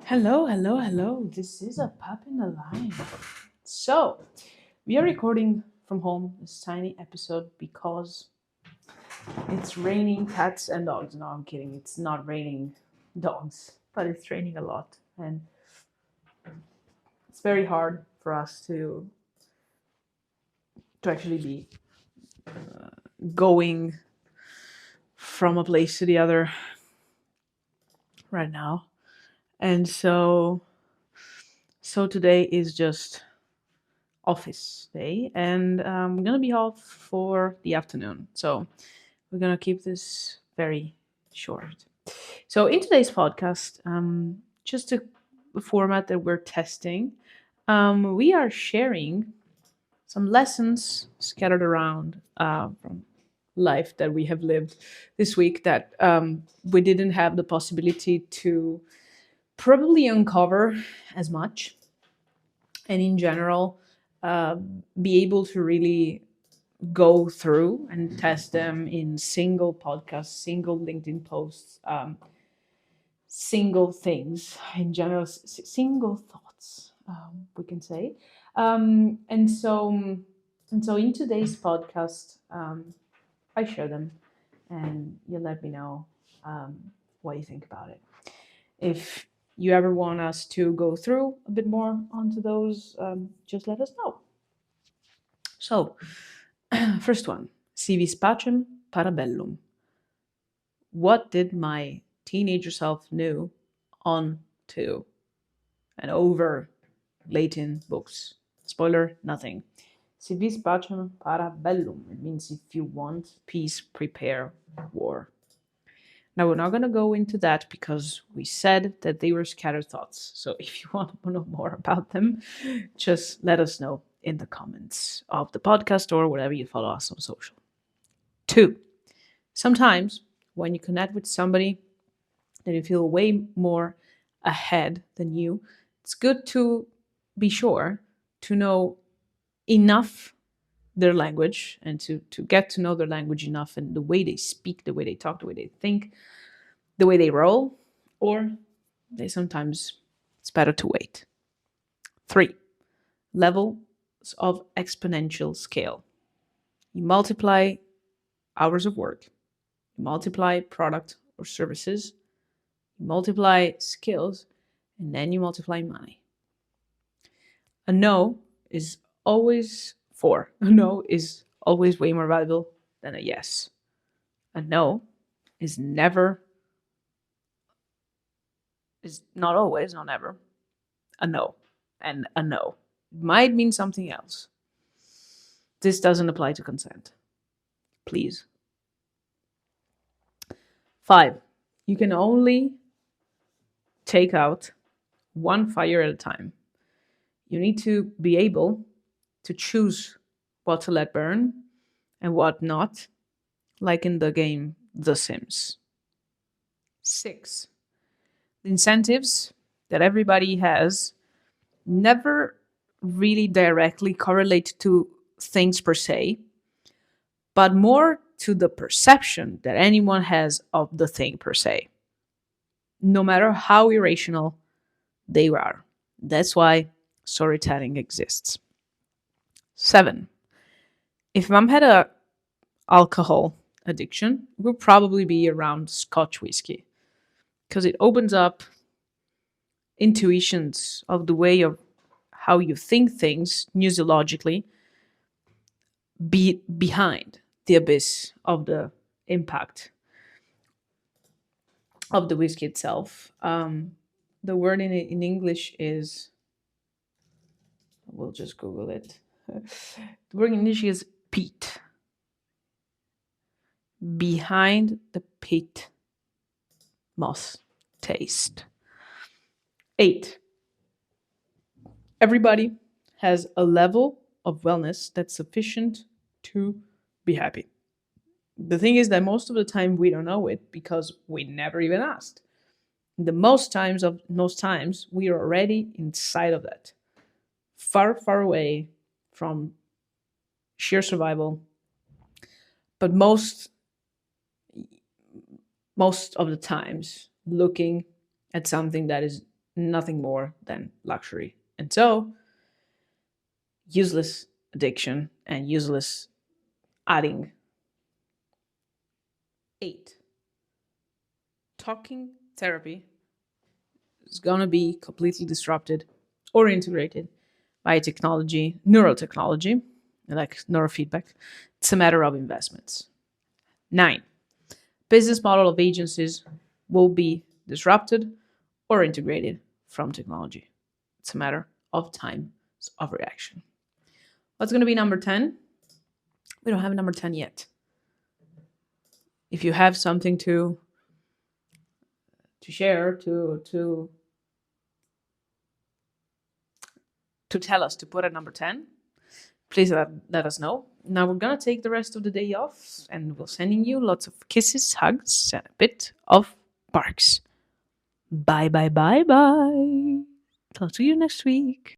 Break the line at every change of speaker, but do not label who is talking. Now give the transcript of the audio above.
Hello, hello, hello. This is a Pup in the Life. So, we are recording from home this tiny episode because it's raining cats and dogs. No, I'm kidding. It's not raining dogs, but it's raining a lot. And it's very hard for us to actually be going from a place to the other right now. And so today is just office day, and I'm gonna be off for the afternoon. So we're gonna keep this very short. So in today's podcast, just the format that we're testing, we are sharing some lessons scattered around from life that we have lived this week that we didn't have the possibility to probably uncover as much, and in general uh, be able to really go through and test them in single podcasts, single LinkedIn posts, single things in general, single thoughts, we can say. And so in today's podcast, I share them, and you let me know what you think about it. If you ever want us to go through a bit more onto those, just let us know. So, first one, si vis pacem parabellum. What did my teenager self knew on to and over Latin books? Spoiler, nothing. Si vis pacem parabellum. It means if you want peace, prepare war. Now, we're not going to go into that because we said that they were scattered thoughts. So if you want to know more about them, just let us know in the comments of the podcast or wherever you follow us on social. 2. Sometimes when you connect with somebody that you feel way more ahead than you, it's good to be sure to know enough their language and to get to know their language enough and the way they speak, the way they talk, the way they think, the way they roll, or they sometimes it's better to wait. 3. Levels of exponential scale. You multiply hours of work, you multiply product or services, you multiply skills, and then you multiply money. A no is always four. A no is always way more valuable than a yes. A no is never, is not always, not ever, a no. And a no might mean something else. This doesn't apply to consent. Please. 5. You can only take out one fire at a time. You need to be able to choose what to let burn and what not, like in the game The Sims. 6. The incentives that everybody has never really directly correlate to things per se, but more to the perception that anyone has of the thing per se, no matter how irrational they are. That's why storytelling exists. 7. If mom had a alcohol addiction, it would probably be around Scotch whiskey because it opens up intuitions of the way of how you think things museologically behind the abyss of the impact of the whiskey itself. The word in English is, we'll just Google it. The word in English is peat. Behind the peat moss taste. 8. Everybody has a level of wellness that's sufficient to be happy. The thing is that most of the time we don't know it because we never even asked. The most times we are already inside of that, far, far away from sheer survival. But most of the times looking at something that is nothing more than luxury. And so, useless addiction and useless adding. 8. Talking therapy is going to be completely disrupted or integrated by technology, neurotechnology, like neurofeedback. It's a matter of investments. 9. Business model of agencies will be disrupted or integrated from technology. It's a matter of time of reaction. What's going to be number 10? We don't have a number 10 yet. If you have something to share, to tell us, to put at number 10, please let us know. Now we're going to take the rest of the day off, and we're sending you lots of kisses, hugs, and a bit of barks. Bye, bye, bye, bye. Talk to you next week.